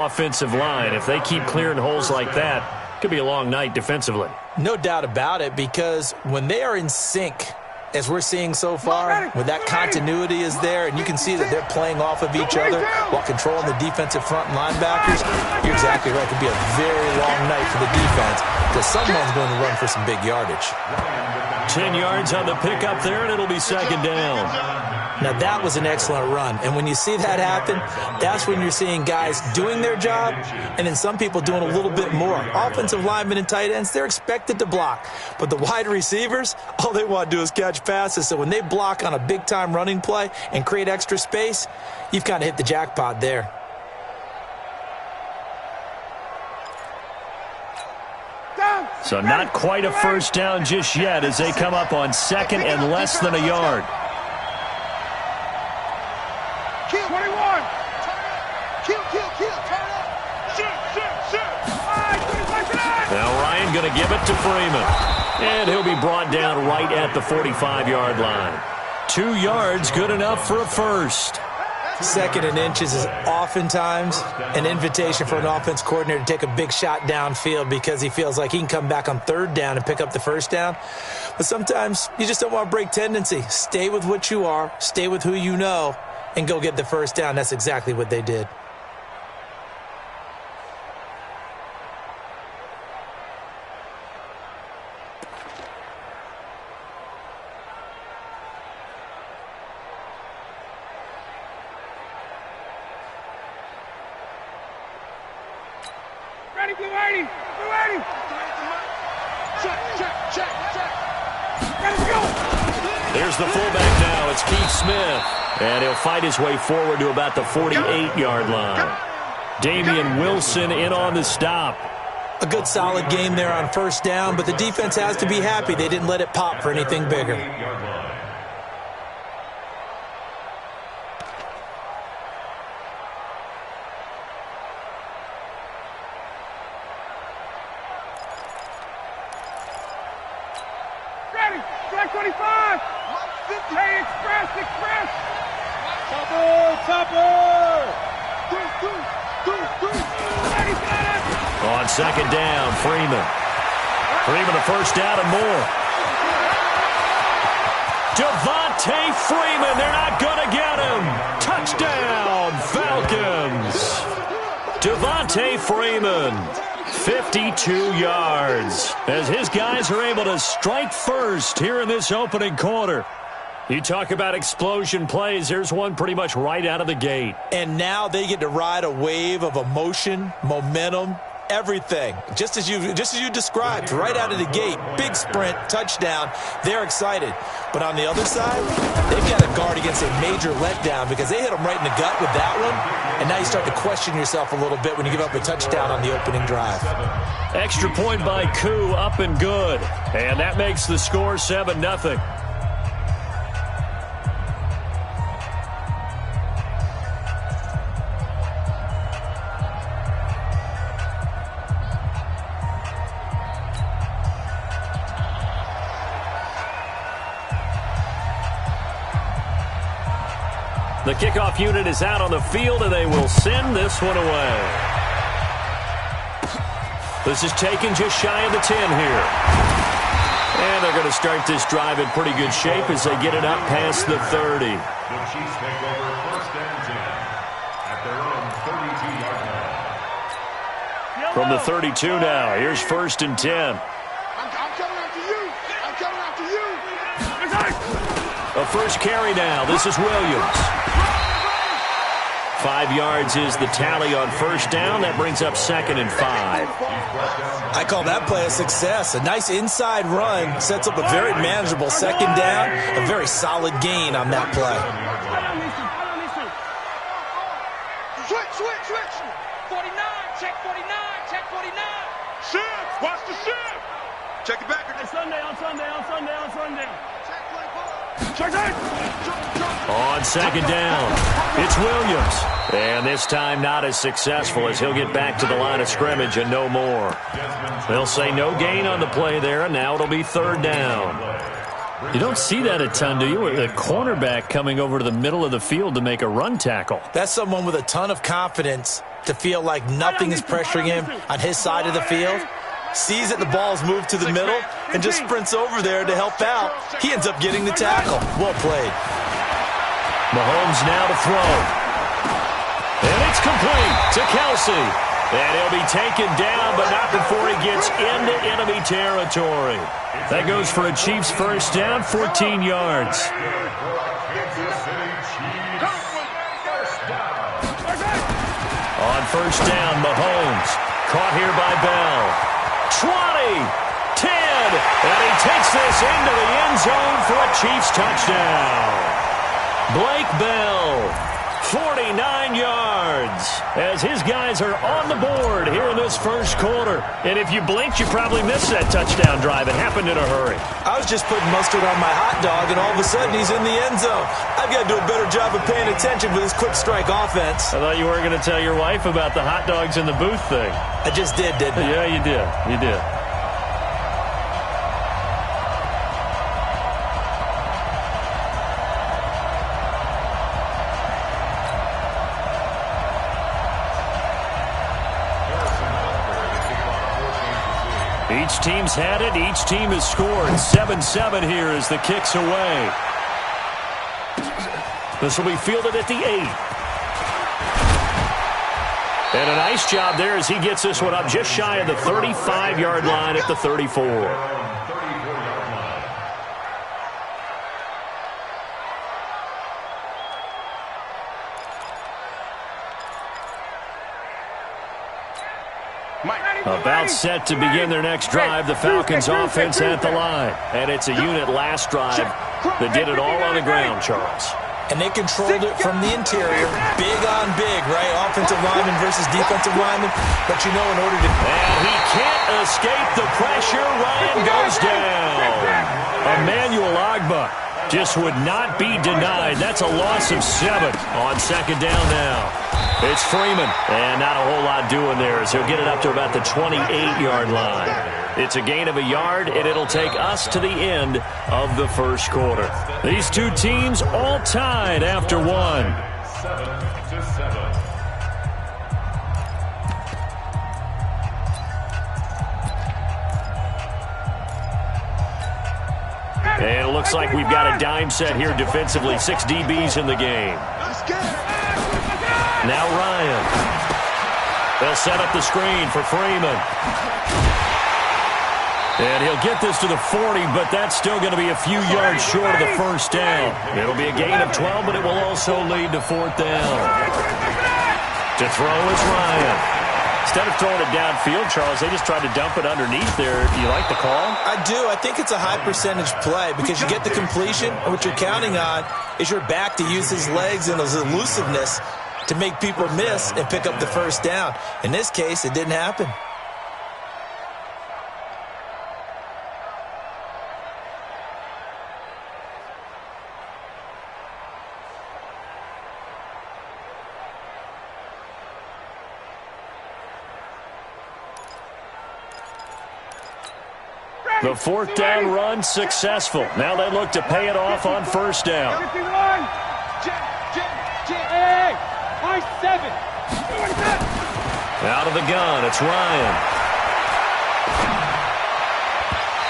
offensive line. If they keep clearing holes like that, it could be a long night defensively. No doubt about it, because when they are in sync, as we're seeing so far, when that continuity is there and you can see that they're playing off of each other while controlling the defensive front and linebackers, you're exactly right. It could be a very long night for the defense because someone's going to run for some big yardage. 10 yards on the pickup there, and it'll be second down. Now, that was an excellent run. And when you see that happen, that's when you're seeing guys doing their job and then some people doing a little bit more. Offensive linemen and tight ends, they're expected to block. But the wide receivers, all they want to do is catch passes. So when they block on a big-time running play and create extra space, you've kind of hit the jackpot there. So not quite a first down just yet as they come up on second and less than a yard. Now Ryan going to give it to Freeman. And he'll be brought down right at the 45-yard line. 2 yards, good enough for a first. Second and inches is oftentimes an invitation for an offense coordinator to take a big shot downfield because he feels like he can come back on third down and pick up the first down. But sometimes you just don't want to break tendency. Stay with what you are, stay with who you know, and go get the first down. That's exactly what they did. There's the fullback now. It's Keith Smith. And he'll fight his way forward to about the 48-yard line. Damian Wilson in on the stop. A good solid game there on first down, but the defense has to be happy they didn't let it pop for anything bigger. On second down, Freeman. Freeman a first down and more. Devontae Freeman, they're not going to get him. Touchdown, Falcons. Devontae Freeman, 52 yards, as his guys are able to strike first here in this opening quarter. You talk about explosion plays. There's one pretty much right out of the gate. And now they get to ride a wave of emotion, momentum, everything. Just as you described, right out of the gate. Big sprint, touchdown. They're excited. But on the other side, they've got to guard against a major letdown because they hit them right in the gut with that one. And now you start to question yourself a little bit when you give up a touchdown on the opening drive. Extra point by Koo, up and good. And that makes the score 7-0. The kickoff unit is out on the field, and they will send this one away. This is taken just shy of the 10 here. And they're going to start this drive in pretty good shape as they get it up past the 30. The Chiefs take over first and 10 at their own 32-yard line. From the 32 now, here's first and 10. I'm coming after you. I'm coming after you. A first carry now. This is Williams. 5 yards is the tally on first down. That brings up second and 5. I call that play a success. A nice inside run sets up a very manageable second down. A very solid gain on that play. Switch. 49, check 49, check 49. Shift, watch the shift. Check it back. On Sunday. Check it. On second down, it's Williams. And this time not as successful as he'll get back to the line of scrimmage and no more. They'll say no gain on the play there, and now it'll be third down. You don't see that a ton, do you? With a cornerback coming over to the middle of the field to make a run tackle. That's someone with a ton of confidence to feel like nothing is pressuring him on his side of the field. Sees that the ball's moved to the middle and just sprints over there to help out. He ends up getting the tackle. Well played. Mahomes now to throw. And it's complete to Kelsey. And he'll be taken down, but not before he gets into enemy territory. That goes for a Chiefs first down, 14 yards. On first down, Mahomes. Caught here by Bell. 20, 10, and he takes this into the end zone for a Chiefs touchdown. Blake Bell, 49 yards, as his guys are on the board here in this first quarter. And if you blinked, you probably missed that touchdown drive. It happened in a hurry. I was just putting mustard on my hot dog, and all of a sudden he's in the end zone. I've got to do a better job of paying attention for this quick strike offense. I thought you weren't going to tell your wife about the hot dogs in the booth thing. I just did, didn't I? Yeah, you did. You did. Each team's had it. Each team has scored. 7-7 here as the kick's away. This will be fielded at the 8. And a nice job there as he gets this one up just shy of the 35-yard line at the 34. About set to begin their next drive, the Falcons offense at the line. And it's a unit last drive that did it all on the ground, Charles. And they controlled it from the interior. Big on big, right? Offensive lineman versus defensive lineman. But you know, in order to... And he can't escape the pressure. Ryan goes down. Emmanuel Ogbah just would not be denied. That's a loss of 7 on second down now. It's Freeman, and not a whole lot doing there as he'll get it up to about the 28-yard line. It's a gain of a yard, and it'll take us to the end of the first quarter. These two teams all tied after one. 7-7. And it looks like we've got a dime set here defensively. 6 DBs in the game. Now Ryan. They'll set up the screen for Freeman. And he'll get this to the 40, but that's still going to be a few yards short of the first down. It'll be a gain of 12, but it will also lead to fourth down. To throw is Ryan. Instead of throwing it downfield, Charles, they just tried to dump it underneath there. Do you like the call? I do. I think it's a high percentage play because you get the completion, and what you're counting on is your back to use his legs and his elusiveness to make people miss and pick up the first down. In this case, it didn't happen. The fourth down run successful. Now they look to pay it off on first down. Out of the gun, it's Ryan.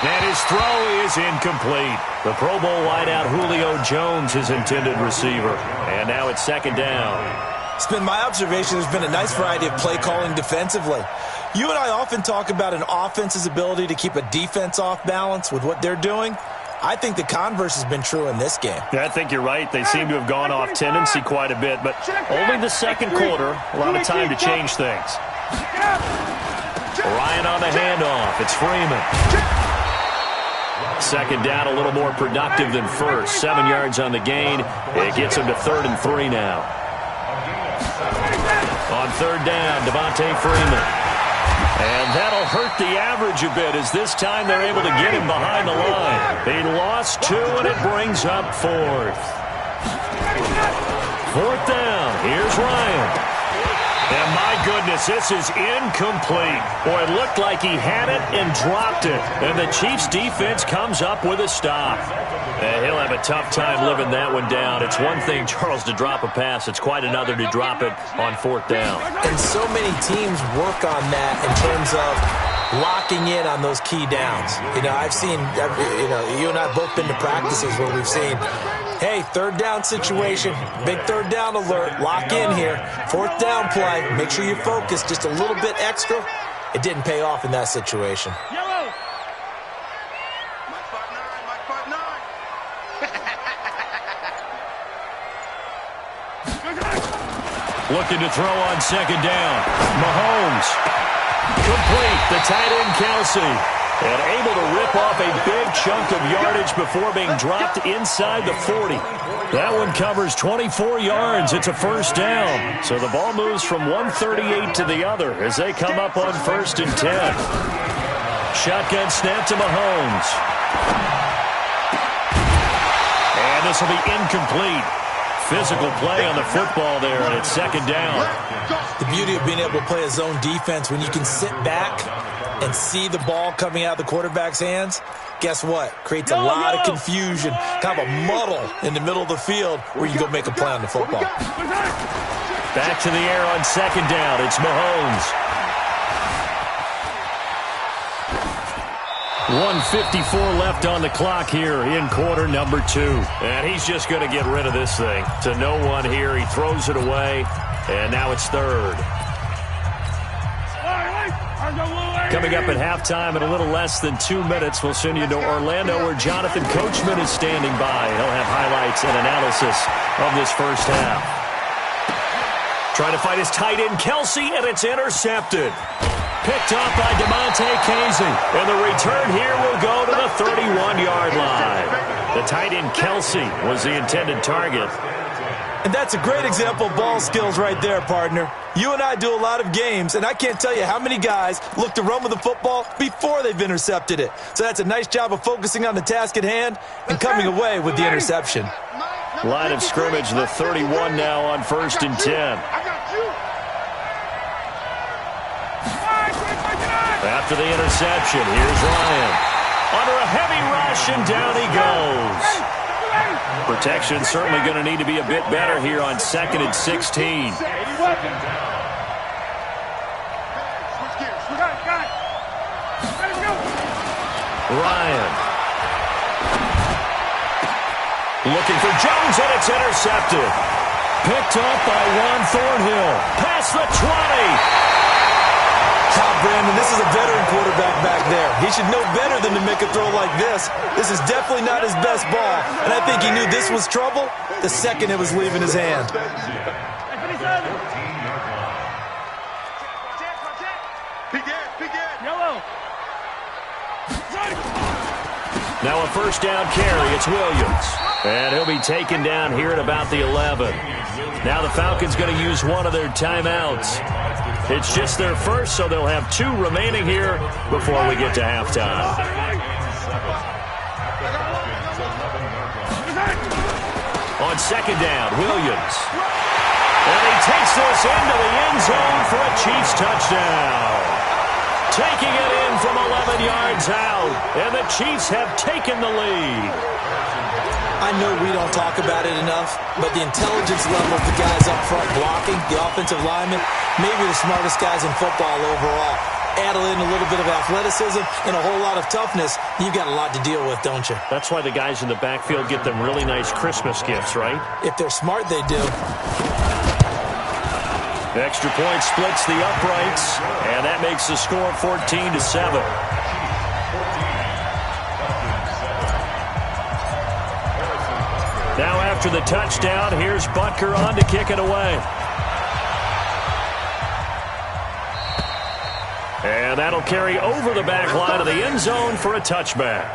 And his throw is incomplete. The Pro Bowl wideout Julio Jones, his intended receiver. And now it's second down. It's been my observation there's been a nice variety of play calling defensively. You and I often talk about an offense's ability to keep a defense off balance with what they're doing. I think the converse has been true in this game. Yeah, I think you're right. They seem to have gone off tendency quite a bit, but only the second quarter, a lot of time to change things. Ryan on the handoff. It's Freeman. Second down, a little more productive than first. 7 yards on the gain. It gets him to 3rd and 3 now. On third down, Devontae Freeman. And that'll hurt the average a bit as this time they're able to get him behind the line. He lost 2, and it brings up 4th. 4th down. Here's Ryan. And my goodness, this is incomplete. Boy, it looked like he had it and dropped it. And the Chiefs defense comes up with a stop. And he'll have a tough time living that one down. It's one thing, Charles, to drop a pass. It's quite another to drop it on 4th down. And so many teams work on that in terms of locking in on those key downs. I've seen, you and I have both been to practices where we've seen, hey, 3rd down situation, big 3rd down alert, lock in here. 4th down play, make sure you focus just a little bit extra. It didn't pay off in that situation. Yellow. Looking to throw on 2nd down. Mahomes. Complete. The tight end, Kelsey. And able to rip off a big chunk of yardage before being dropped inside the 40. That one covers 24 yards. It's a 1st down. So the ball moves from 138 to the other as they come up on 1st and 10. Shotgun snap to Mahomes. And this will be incomplete. Physical play on the football there, and it's 2nd down. The beauty of being able to play a zone defense, when you can sit back and see the ball coming out of the quarterback's hands, guess what? Creates a lot of confusion, kind of a muddle in the middle of the field where you go make a play on the football. Back to the air on 2nd down. It's Mahomes. 1:54 left on the clock here in quarter number 2. And he's just going to get rid of this thing. To no one here. He throws it away. And now it's 3rd. Coming up at halftime in a little less than 2 minutes, we'll send you to Orlando where Jonathan Coachman is standing by. He'll have highlights and analysis of this first half. Trying to fight his tight end, Kelsey, and it's intercepted. Picked off by DeMonte Casey. And the return here will go to the 31-yard line. The tight end, Kelsey, was the intended target. And that's a great example of ball skills right there, partner. You and I do a lot of games, and I can't tell you how many guys look to run with the football before they've intercepted it. So that's a nice job of focusing on the task at hand and coming away with the interception. Line of scrimmage, the 31 now on 1st and 10. After the interception, here's Ryan. Under a heavy rush, and down he goes. Protection certainly going to need to be a bit better here on 2nd and 16. Ryan. Looking for Jones, and it's intercepted. Picked up by Juan Thornhill. Past the 20. Brandon, this is a veteran quarterback back there. He should know better than to make a throw like this. This is definitely not his best ball, and I think he knew this was trouble the second it was leaving his hand. Now a 1st down carry. It's Williams. And he'll be taken down here at about the 11. Now the Falcons going to use one of their timeouts. It's just their first, so they'll have 2 remaining here before we get to halftime. On 2nd down, Williams. And he takes this into the end zone for a Chiefs touchdown. Taking it in from 11 yards out, and the Chiefs have taken the lead. I know we don't talk about it enough, but the intelligence level of the guys up front blocking, the offensive linemen, maybe the smartest guys in football overall. Add in a little bit of athleticism and a whole lot of toughness, you've got a lot to deal with, don't you? That's why the guys in the backfield get them really nice Christmas gifts, right? If they're smart, they do. Extra point splits the uprights, and that makes the score 14-7. Now after the touchdown, here's Butker on to kick it away. And that'll carry over the back line of the end zone for a touchback.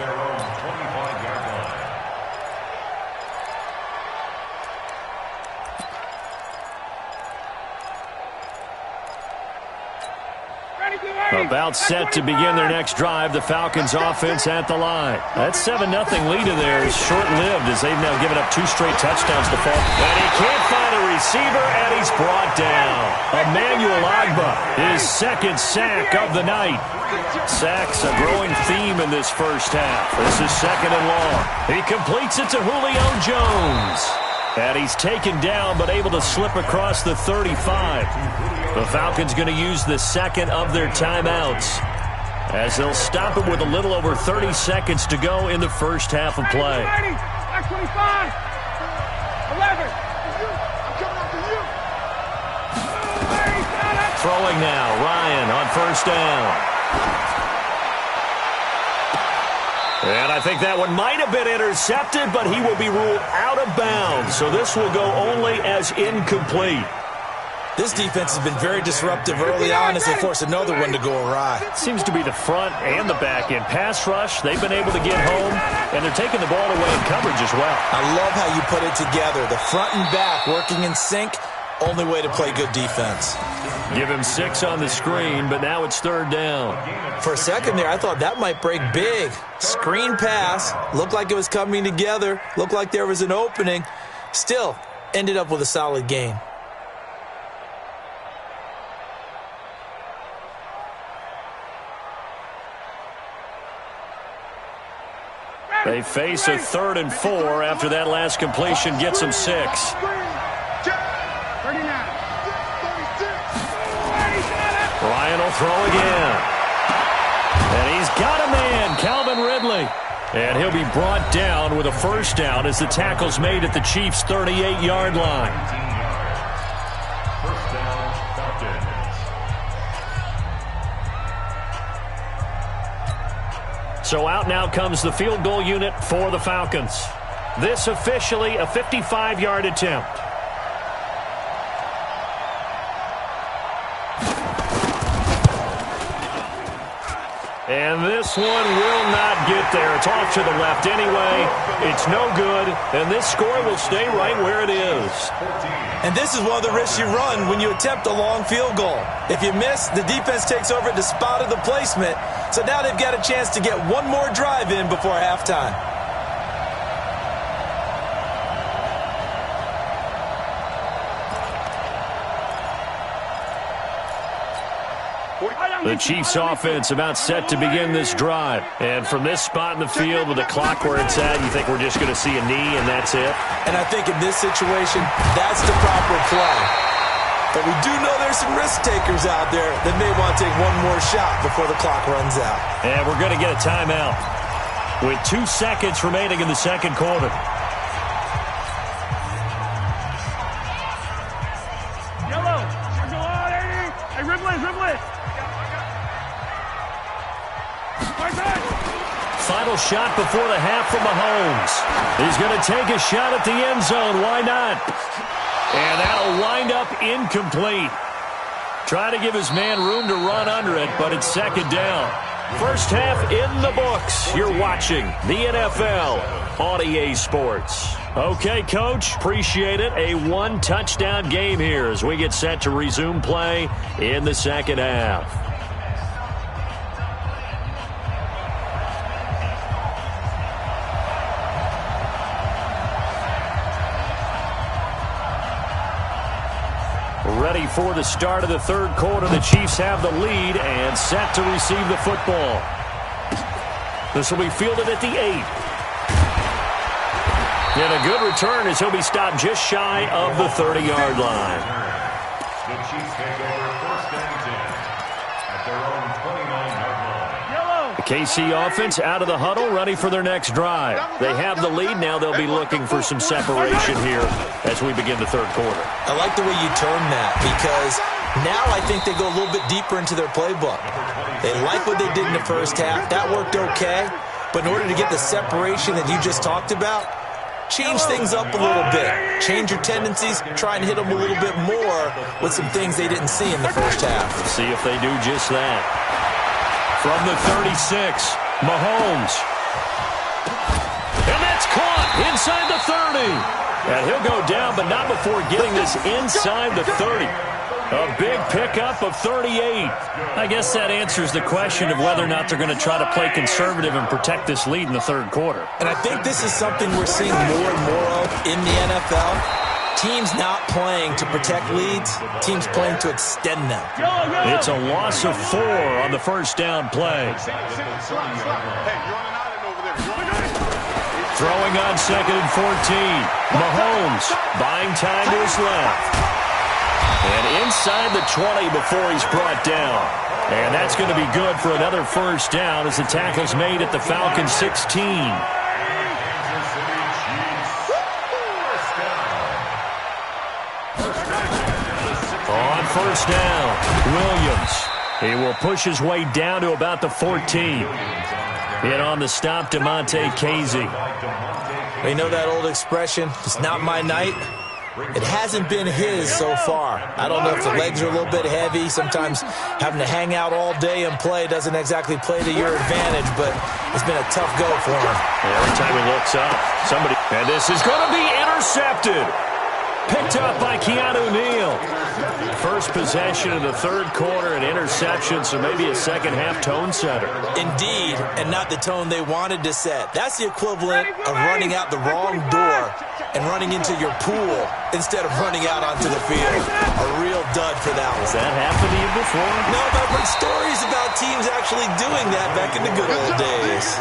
About set to begin their next drive, the Falcons offense at the line. That 7-0 lead of theirs is short-lived as they've now given up 2 straight touchdowns to fall. And he can't find a receiver, and he's brought down. Emmanuel Ogbah, his second sack of the night. Sacks a growing theme in this first half. This is second and long. He completes it to Julio Jones. And he's taken down but able to slip across the 35. The Falcons going to use the second of their timeouts, as they'll stop it with a little over 30 seconds to go in the first half of play. 25, 11. I'm coming after you. Throwing now, Ryan on first down. And I think that one might have been intercepted, but he will be ruled out of bounds. So this will go only as incomplete. This defense has been very disruptive early on as they force another one to go awry. Seems to be the front and the back end. Pass rush, they've been able to get home, and they're taking the ball away in coverage as well. I love how you put it together. The front and back working in sync, only way to play good defense. Give him 6 on the screen, but now it's third down. For a second there, I thought that might break big. Screen pass, looked like it was coming together, looked like there was an opening. Still, ended up with a solid gain. They face a 3rd and 4 after that last completion gets them 6. 39. Ryan will throw again. And he's got a man, Calvin Ridley. And he'll be brought down with a first down as the tackle's made at the Chiefs' 38-yard line. First down, Falcons. So out now comes the field goal unit for the Falcons. This officially a 55-yard attempt. And this one will not get there. It's off to the left anyway. It's no good, and this score will stay right where it is. And this is one of the risks you run when you attempt a long field goal. If you miss, the defense takes over at the spot of the placement. So now they've got a chance to get one more drive in before halftime. The Chiefs offense about set to begin this drive. And from this spot in the field with the clock where it's at, you think we're just going to see a knee and that's it? And I think in this situation, that's the proper play. But we do know there's some risk takers out there that may want to take one more shot before the clock runs out. And we're going to get a timeout with 2 seconds remaining in the second quarter. Yellow. Hey, Ridley. Final shot before the half from Mahomes. He's going to take a shot at the end zone. Why not? And that'll wind up incomplete. Try to give his man room to run under it, but it's second down. First half in the books. You're watching the NFL on EA Sports. Okay, Coach, appreciate it. A 1-touchdown game here as we get set to resume play in the second half. Ready for the start of the third quarter. The Chiefs have the lead and set to receive the football. This will be fielded at the 8. And a good return as he'll be stopped just shy of the 30-yard line. The Chiefs take over first and 10 at their own 29-yard line. The KC offense out of the huddle, ready for their next drive. They have the lead. Now they'll be looking for some separation here as we begin the third quarter. I like the way you term that because now I think they go a little bit deeper into their playbook. They like what they did in the first half. That worked okay. But in order to get the separation that you just talked about, change things up a little bit. Change your tendencies. Try and hit them a little bit more with some things they didn't see in the first half. See if they do just that. From the 36, Mahomes. And that's caught inside the 30. And he'll go down, but not before getting this inside the 30. A big pickup of 38. I guess that answers the question of whether or not they're going to try to play conservative and protect this lead in the third quarter. And I think this is something we're seeing more and more of in the NFL. Teams not playing to protect leads, teams playing to extend them. It's a loss of 4 on the first down play. Throwing on 2nd and 14. Mahomes buying time to his left. And inside the 20 before he's brought down. And that's going to be good for another first down as the tackle's made at the Falcons 16. On first down, Williams. He will push his way down to about the 14. In on the stop, Damontae Kazee. You know that old expression, it's not my night? It hasn't been his so far. I don't know if the legs are a little bit heavy. Sometimes having to hang out all day and play doesn't exactly play to your advantage, but it's been a tough go for him. Every time he looks up, somebody... And this is going to be intercepted. Picked up by Keanu Neal. First possession of the third quarter, an interception, so maybe a second-half tone setter. Indeed, and not the tone they wanted to set. That's the equivalent of running out the wrong door and running into your pool instead of running out onto the field. A real dud for that one. Has that happened to you before? No, but I've heard stories about teams actually doing that back in the good old days.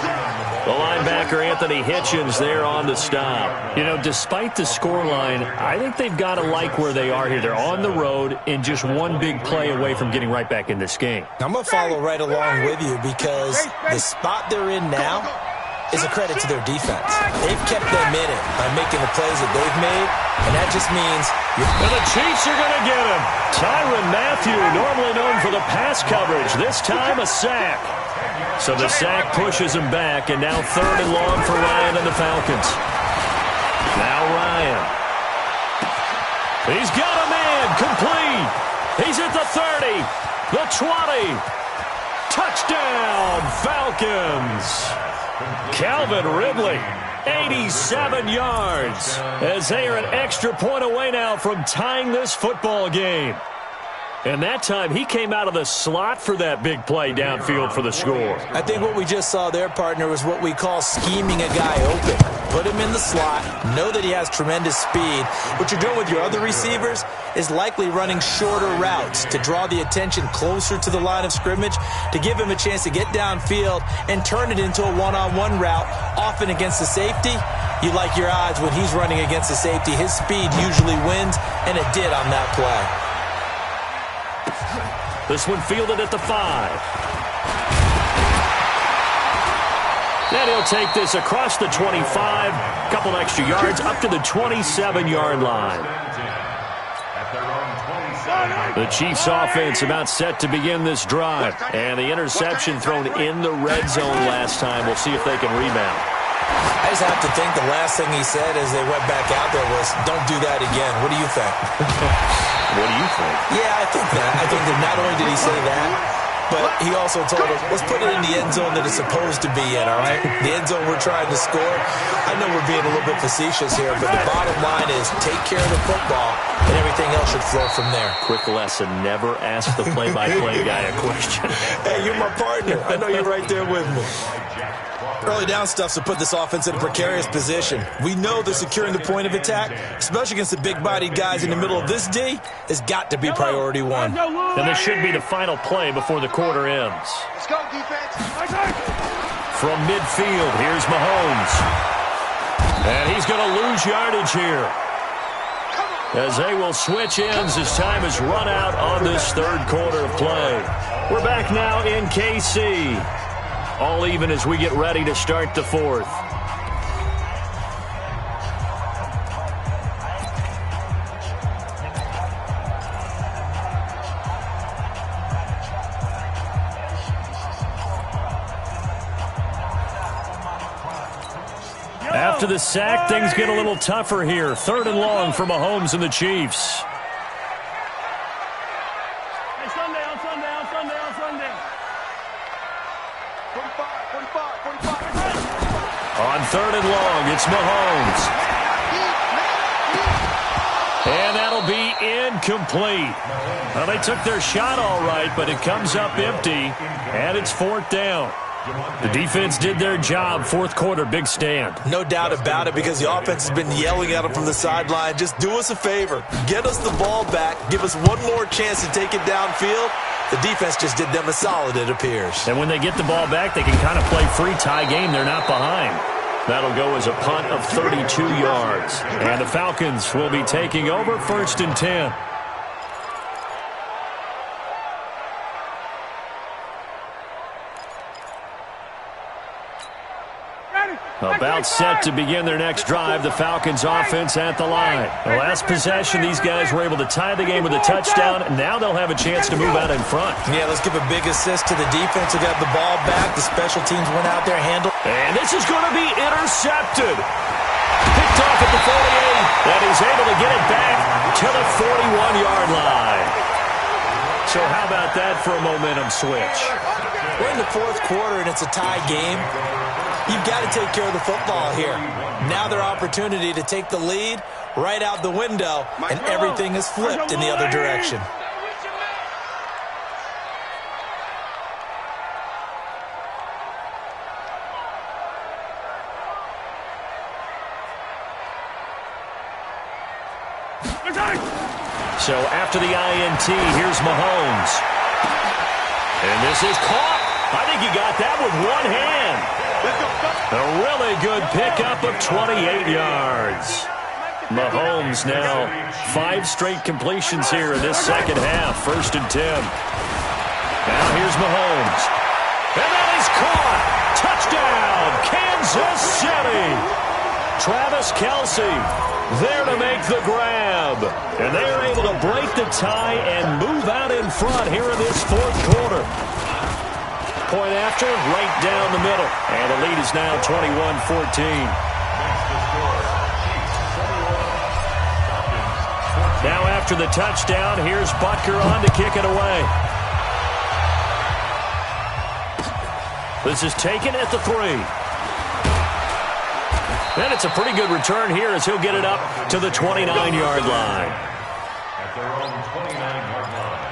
The linebacker, Anthony Hitchens, there on the stop. You know, despite the scoreline, I think they've got to like where they are here. They're on the road and just one big play away from getting right back in this game. I'm going to follow right along with you because the spot they're in now is a credit to their defense. They've kept them in it by making the plays that they've made, and that just means... And the Chiefs are going to get him. Tyrann Mathieu, normally known for the pass coverage, this time a sack. So the sack pushes him back, and now 3rd and long for Ryan and the Falcons. Now Ryan. He's got a man, complete. He's at the 30, the 20. Touchdown, Falcons. Calvin Ridley, 87 yards, as they are an extra point away now from tying this football game. And that time, he came out of the slot for that big play downfield for the score. I think what we just saw there, partner, was what we call scheming a guy open. Put him in the slot, know that he has tremendous speed. What you're doing with your other receivers is likely running shorter routes to draw the attention closer to the line of scrimmage, to give him a chance to get downfield and turn it into a one-on-one route, often against the safety. You like your odds when he's running against the safety. His speed usually wins, and it did on that play. This one fielded at the 5. Then he'll take this across the 25, couple extra yards, up to the 27-yard line. The Chiefs offense about set to begin this drive. And the interception thrown in the red zone last time. We'll see if they can rebound. I just have to think the last thing he said as they went back out there was, don't do that again. What do you think? What do you think? Yeah, I think that. I think that not only did he say that, but he also told us, let's put it in the end zone that it's supposed to be in, all right? The end zone we're trying to score. I know we're being a little bit facetious here, but the bottom line is take care of the football, and everything else should flow from there. Quick lesson, never ask the play-by-play guy a question. Hey, you're my partner. I know you're right there with me. Early down stuff's to put this offense in a precarious position. We know that securing the point of attack, especially against the big-bodied guys in the middle of this D, has got to be priority one. And this should be the final play before the quarter ends. Let's go, defense. From midfield, here's Mahomes. And he's going to lose yardage here, as they will switch ends as time has run out on this third quarter of play. We're back now in KC. All even as we get ready to start the fourth. After the sack, things get a little tougher here. 3rd and long for Mahomes and the Chiefs. On 3rd and long, it's Mahomes. And that'll be incomplete. Well, they took their shot all right, but it comes up empty, and it's 4th down. The defense did their job. Fourth quarter, big stand. No doubt about it, because the offense has been yelling at them from the sideline. Just do us a favor. Get us the ball back. Give us one more chance to take it downfield. The defense just did them a solid, it appears. And when they get the ball back, they can kind of play free tie game. They're not behind. That'll go as a punt of 32 yards. And the Falcons will be taking over 1st and 10. About set to begin their next drive, the Falcons offense at the line. The last possession, these guys were able to tie the game with a touchdown. Now they'll have a chance to move out in front. Yeah, let's give a big assist to the defense who got the ball back. The special teams went out there and handled. And this is going to be intercepted. Picked off at the 48. That is able to get it back to the 41-yard line. So how about that for a momentum switch? We're in the fourth quarter and it's a tie game. You've got to take care of the football here. Now their opportunity to take the lead right out the window, and everything is flipped in the other direction. So after the INT, here's Mahomes. And this is caught. I think he got that with one hand. A really good pickup of 28 yards. Mahomes now 5 straight completions here in this second half. 1st and 10. Now here's Mahomes. And that is caught. Touchdown, Kansas City. Travis Kelce there to make the grab. And they are able to break the tie and move out in front here in this fourth quarter. Point after, right down the middle. And the lead is now 21-14. Now after the touchdown, here's Butker on to kick it away. This is taken at the 3. And it's a pretty good return here as he'll get it up to the 29-yard line. At their own 29-yard line.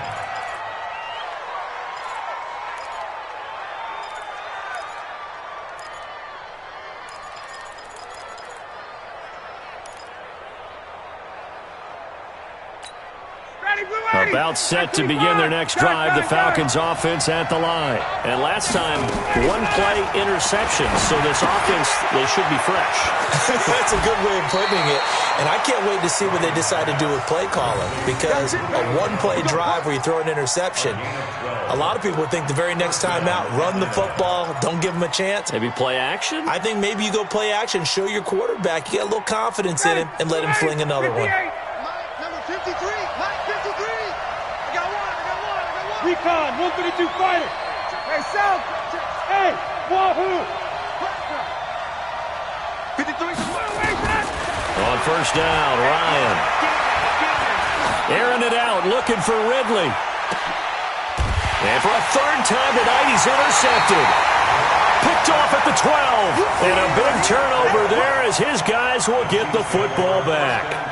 About set to begin their next drive, the Falcons offense at the line. And last time, one play interception, so this offense, they should be fresh. That's a good way of putting it. And I can't wait to see what they decide to do with play calling, because a one-play drive where you throw an interception, a lot of people would think the very next time out, run the football, don't give them a chance. Maybe play action? I think maybe you go play action, show your quarterback, you get a little confidence in him, and let him fling another one. Number 53, Mike 53. I got one. Recon, 132 fighter. Hey, South. Hey, Wahoo. 53. On 1st down, Ryan. Airing it out, looking for Ridley. And for a 3rd time tonight, he's intercepted. Picked off at the 12. And a big turnover there as his guys will get the football back.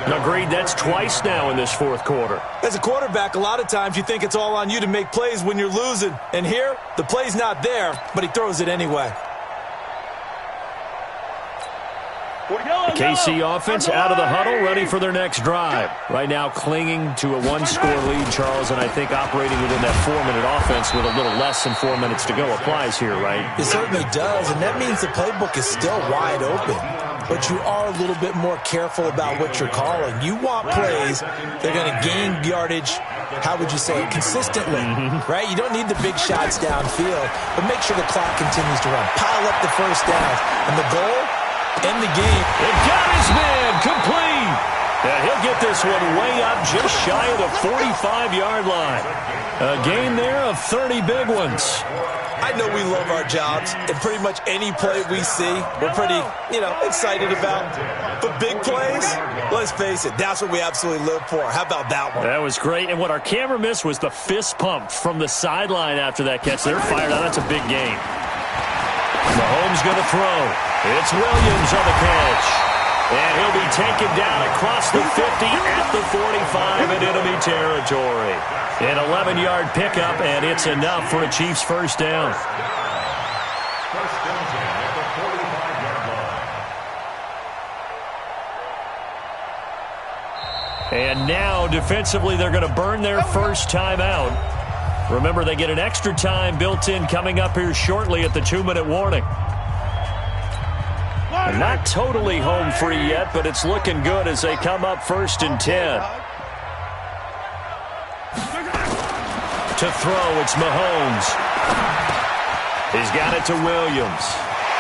Agreed, that's twice now in this fourth quarter. As a quarterback, a lot of times you think it's all on you to make plays when you're losing. And here, the play's not there, but he throws it anyway. The KC offense out of the huddle, ready for their next drive. Right now clinging to a 1-score lead, Charles, and I think operating within that 4-minute offense with a little less than 4 minutes to go applies here, right? It certainly does, and that means the playbook is still wide open. But you are a little bit more careful about what you're calling. You want plays that are going to gain yardage, how would you say it, consistently, right? You don't need the big shots downfield, but make sure the clock continues to run. Pile up the first downs, and the goal, end the game. It got his man complete. And he'll get this one way up just shy of the 45-yard line. A gain there of 30 big ones. I know we love our jobs, and pretty much any play we see, we're pretty, excited about. But big plays, let's face it, that's what we absolutely live for. How about that one? That was great, and what our camera missed was the fist pump from the sideline after that catch. They're fired out. That's a big gain. Mahomes going to throw. It's Williams on the catch. And he'll be taken down across the 50 at the 45 in enemy territory. An 11-yard pickup, and it's enough for a Chiefs first down. First down at the 45-yard line. And now, defensively, they're going to burn their first timeout. Remember, they get an extra time built in coming up here shortly at the 2-minute warning. They're not totally home free yet, but it's looking good as they come up 1st and 10. To throw, it's Mahomes. He's got it to Williams.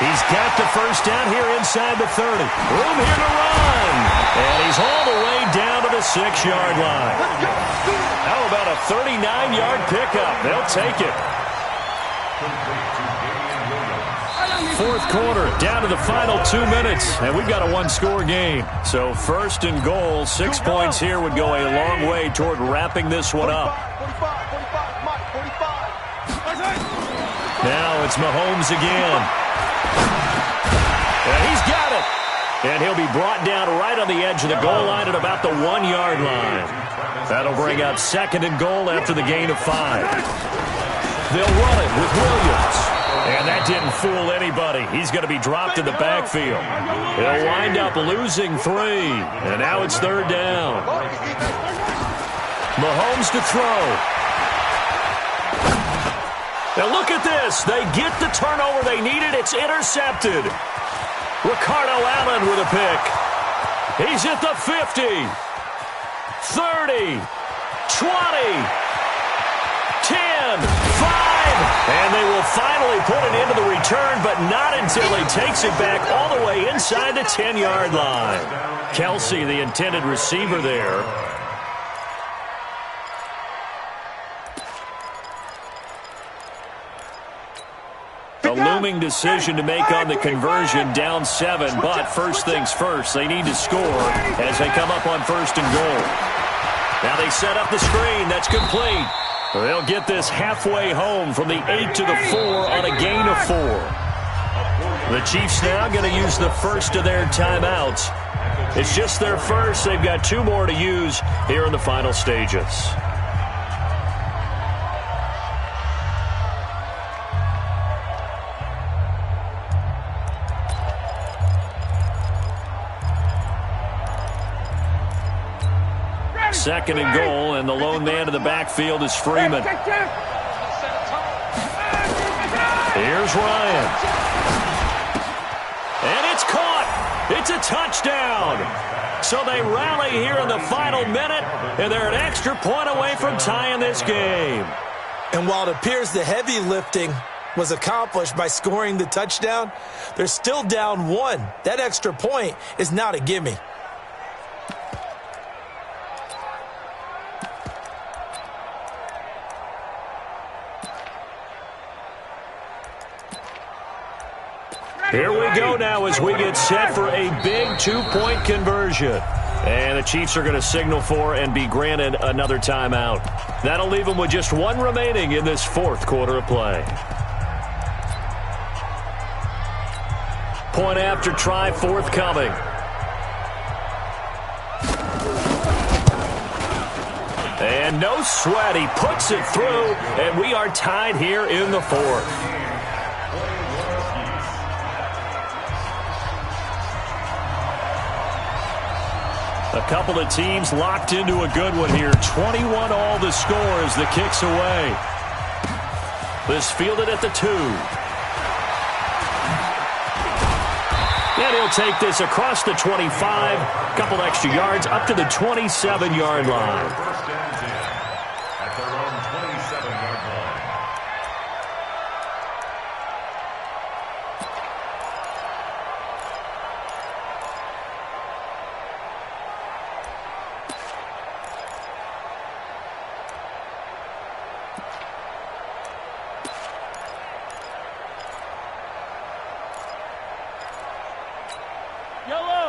He's got the first down here inside the 30. Room here to run. And he's all the way down to the 6-yard line. How about a 39-yard pickup? They'll take it. Fourth quarter, down to the final 2 minutes, and we've got a one-score game. So 1st and goal, 6 points here would go a long way toward wrapping this one up. Now it's Mahomes again. And he's got it. And he'll be brought down right on the edge of the goal line at about the 1-yard line. That'll bring up 2nd and goal after the gain of 5. They'll run it with Williams. And that didn't fool anybody. He's going to be dropped in the backfield. He'll wind up losing 3. And now it's 3rd down. Mahomes to throw. Now look at this. They get the turnover they needed. It's intercepted. Ricardo Allen with a pick. He's at the 50. 30. 20. 10. 5. And they will finally put an end to the return, but not until he takes it back all the way inside the 10-yard line. Kelsey, the intended receiver there. A looming decision to make on the conversion, down 7, but first things first, they need to score as they come up on 1st and goal. Now they set up the screen. That's complete. They'll get this halfway home from the 8 to the 4 on a gain of 4. The Chiefs now going to use the first of their timeouts. It's just their first. They've got 2 more to use here in the final stages. Second and goal, and the lone man in the backfield is Freeman. Here's Ryan. And it's caught. It's a touchdown. So they rally here in the final minute, and they're an extra point away from tying this game. And while it appears the heavy lifting was accomplished by scoring the touchdown, they're still down 1. That extra point is not a gimme. Here we go now as we get set for a big 2-point conversion. And the Chiefs are going to signal for and be granted another timeout. That'll leave them with just 1 remaining in this 4th quarter of play. Point after try forthcoming. And no sweat. He puts it through, and we are tied here in the 4th. A couple of teams locked into a good one here. 21 all the score as the kick's away. This fielded at the 2. And he'll take this across the 25. A couple extra yards up to the 27-yard line. First and 10 at their own 27-yard line.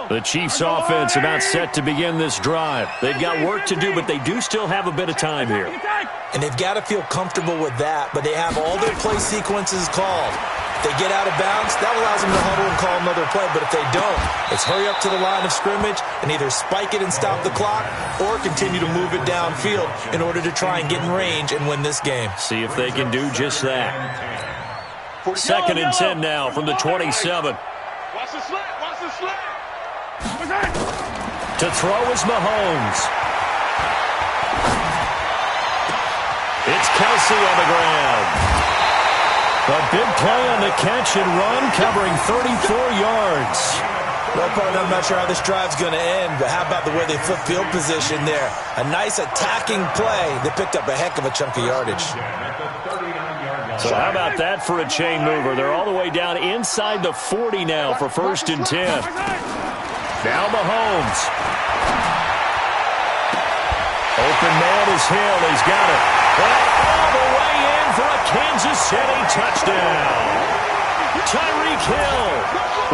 The Chiefs offense about set to begin this drive. They've got work to do, but they do still have a bit of time here. And they've got to feel comfortable with that, but they have all their play sequences called. they get out of bounds, that allows them to huddle and call another play. But if they don't, it's hurry up to the line of scrimmage and either spike it and stop the clock or continue to move it downfield in order to try and get in range and win this game. See if they can do just that. 2nd and 10 now from the 27. Watch the slant. Watch the slant. To throw is Mahomes. It's Kelsey on the ground. A big play on the catch and run, covering 34 yards. Well, partner, I'm not sure how this drive's going to end, but how about the way they flip field position there? A nice attacking play. They picked up a heck of a chunk of yardage. So how about that for a chain mover? They're all the way down inside the 40 now for 1st and 10. Now Mahomes. Open man is Hill. He's got it. All the way in for a Kansas City touchdown. Tyreek Hill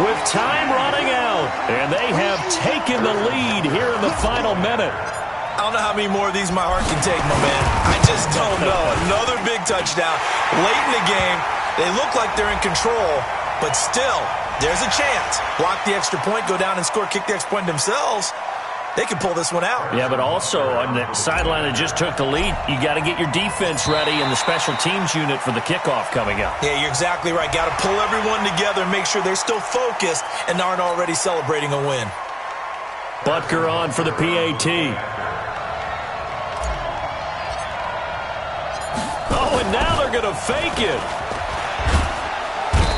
with time running out. And they have taken the lead here in the final minute. I don't know how many more of these my heart can take, my man. I just don't know. Another big touchdown. Late in the game, they look like they're in control, but still, there's a chance. Block the extra point, go down and score, kick the extra point themselves. They can pull this one out. Yeah, but also on the sideline that just took the lead, you got to get your defense ready and the special teams unit for the kickoff coming up. Yeah, you're exactly right. Got to pull everyone together and make sure they're still focused and aren't already celebrating a win. Butker on for the PAT. Oh, and now they're going to fake it.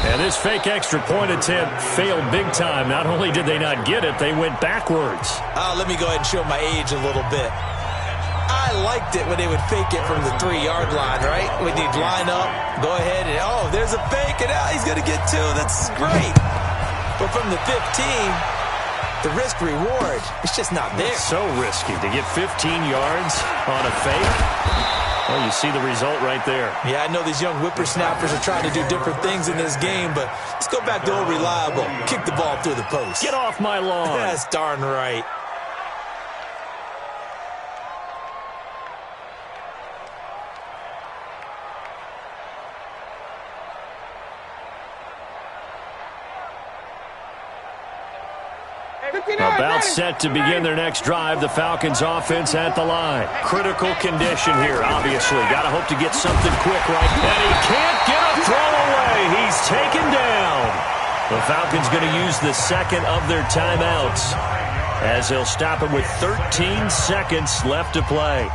And this fake extra point attempt failed big time. Not only did they not get it, they went backwards. Let me go ahead and show my age a little bit. I liked it when they would fake it from the 3-yard line, right? When you'd line up, go ahead, and there's a fake, and he's going to get 2. That's great. But from the 15, the risk-reward, it's just not there. It's so risky to get 15 yards on a fake. Well, you see the result right there. Yeah, I know these young whippersnappers are trying to do different things in this game, but let's go back to old reliable. Kick the ball through the post. Get off my lawn. That's darn right. About set to begin their next drive. The Falcons offense at the line. Critical condition here, obviously. Got to hope to get something quick right. And he can't get a throw away. He's taken down. The Falcons going to use the second of their timeouts as they'll stop it with 13 seconds left to play.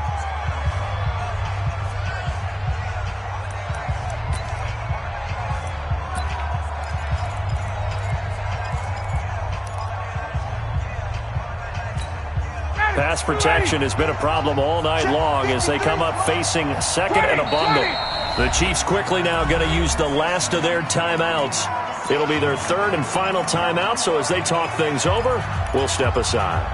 Pass protection has been a problem all night long as they come up facing second and a bundle. The Chiefs quickly now going to use the last of their timeouts. It'll be their third and final timeout, so as they talk things over, we'll step aside.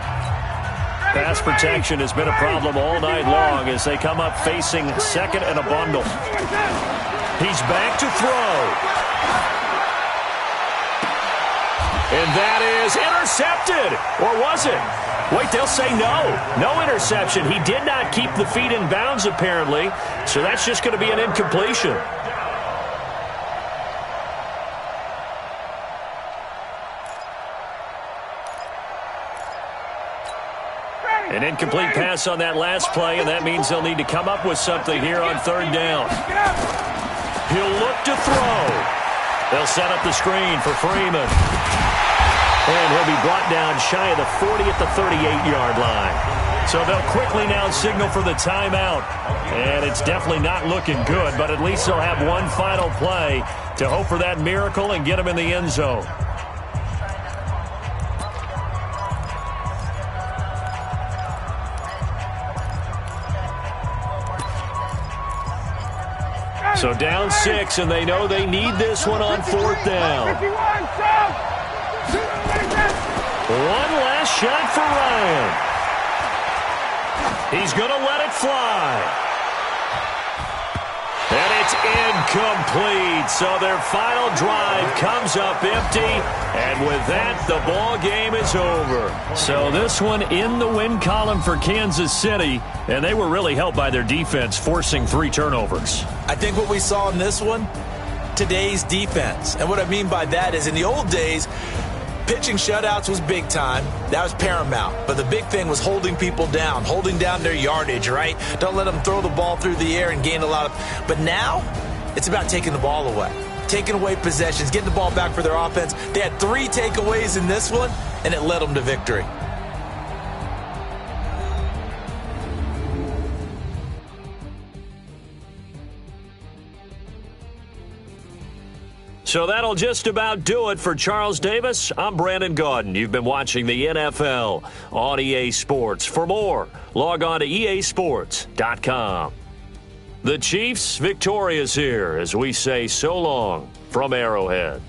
Pass protection has been a problem all night long as they come up facing second and a bundle. He's back to throw. And that is intercepted. Or was it? Wait, they'll say no. No interception. He did not keep the feet in bounds, apparently. So that's just going to be an incompletion. An incomplete pass on that last play, and that means they'll need to come up with something here on third down. He'll look to throw. They'll set up the screen for Freeman. And he'll be brought down shy of the 40 at the 38-yard line. So they'll quickly now signal for the timeout. And it's definitely not looking good, but at least they'll have one final play to hope for that miracle and get them in the end zone. So down 6, and they know they need this one on fourth down. One last shot for Ryan. He's going to let it fly. And it's incomplete. So their final drive comes up empty. And with that, the ball game is over. So this one in the win column for Kansas City. And they were really helped by their defense, forcing 3 turnovers. I think what we saw in this one not today's defense. And what I mean by that is in the old days, pitching shutouts was big time. That was paramount. But the big thing was holding people down, holding down their yardage, right? Don't let them throw the ball through the air and gain a lot of... But now, it's about taking the ball away. Taking away possessions, getting the ball back for their offense. They had 3 takeaways in this one, and it led them to victory. So that'll just about do it for Charles Davis. I'm Brandon Gaudin. You've been watching the NFL on EA Sports. For more, log on to easports.com. The Chiefs victorious here as we say so long from Arrowhead.